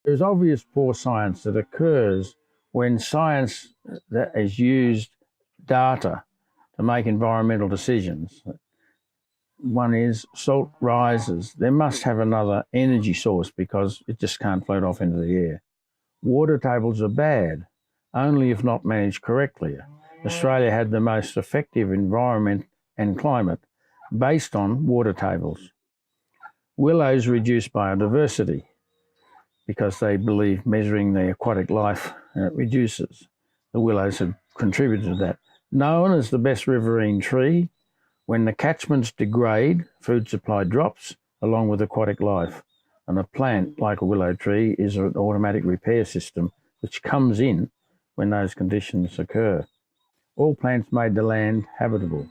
There's obvious poor science that occurs when science that has used data to make environmental decisions. One is salt rises. They must have another energy source because it just can't float off into the air. Water tables are bad, only if not managed correctly. Australia had the most effective environment and climate based on water tables. Willows reduce biodiversity because they believe measuring the aquatic life reduces. The willows have contributed to that. Known as the best riverine tree, when the catchments degrade, food supply drops along with aquatic life. And a plant like a willow tree is an automatic repair system which comes in when those conditions occur. All plants made the land habitable.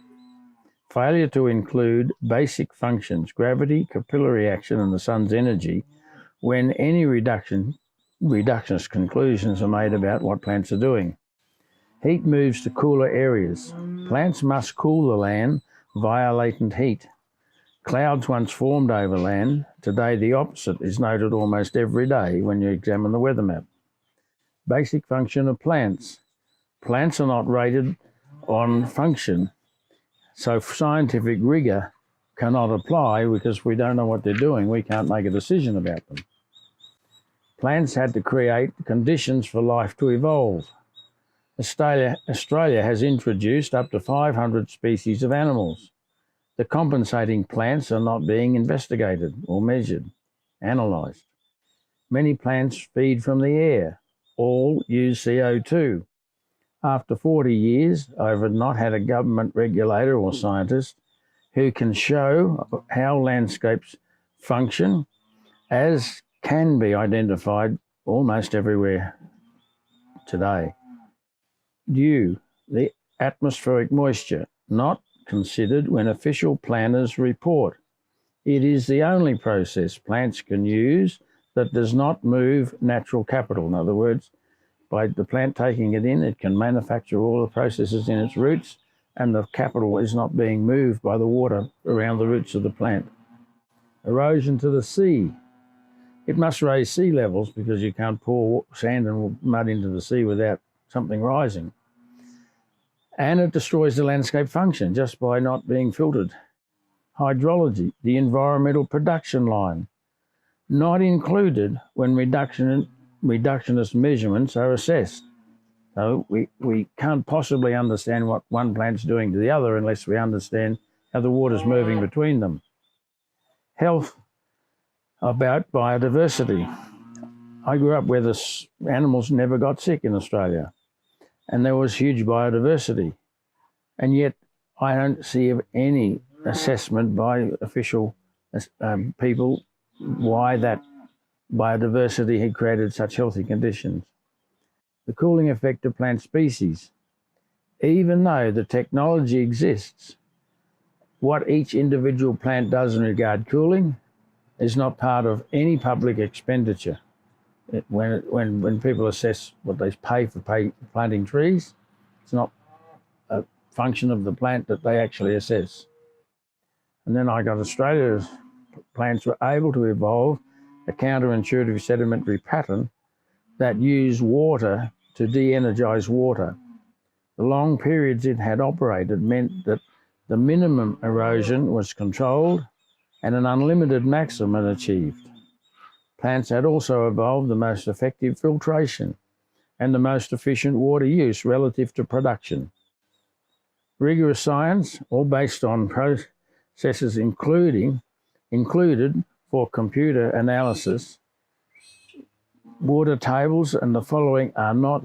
Failure to include basic functions, gravity, capillary action, and the sun's energy, when any reductionist conclusions are made about what plants are doing. Heat moves to cooler areas. Plants must cool the land via latent heat. Clouds once formed over land. Today the opposite is noted almost every day when you examine the weather map. Basic function of plants. Plants are not rated on function, so scientific rigour cannot apply because we don't know what they're doing. We can't make a decision about them. Plants had to create conditions for life to evolve. Australia has introduced up to 500 species of animals. The compensating plants are not being investigated or measured, analysed. Many plants feed from the air. All use CO2. After 40 years, I have not had a government regulator or scientist who can show how landscapes function, as can be identified almost everywhere today. Dew, the atmospheric moisture, not considered when official planners report. It is the only process plants can use that does not move natural capital. In other words, by the plant taking it in, it can manufacture all the processes in its roots, and the capital is not being moved by the water around the roots of the plant. Erosion to the sea. It must raise sea levels because you can't pour sand and mud into the sea without something rising. And it destroys the landscape function just by not being filtered. Hydrology, the environmental production line, not included when reductionist measurements are assessed. So we can't possibly understand what one plant's doing to the other unless we understand how the water's moving between them. Health, about biodiversity. I grew up where the animals never got sick in Australia, and there was huge biodiversity. And yet I don't see any assessment by official people why that biodiversity had created such healthy conditions. The cooling effect of plant species. Even though the technology exists, what each individual plant does in regard cooling is not part of any public expenditure. When people assess what they pay for planting trees, it's not a function of the plant that they actually assess. And then I got Australia's plants were able to evolve a counterintuitive sedimentary pattern that used water to de-energize water. The long periods it had operated meant that the minimum erosion was controlled and an unlimited maximum achieved. Plants had also evolved the most effective filtration and the most efficient water use relative to production. Rigorous science, all based on processes included for computer analysis. Water tables and the following are not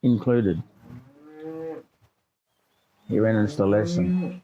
included. Here ends the lesson.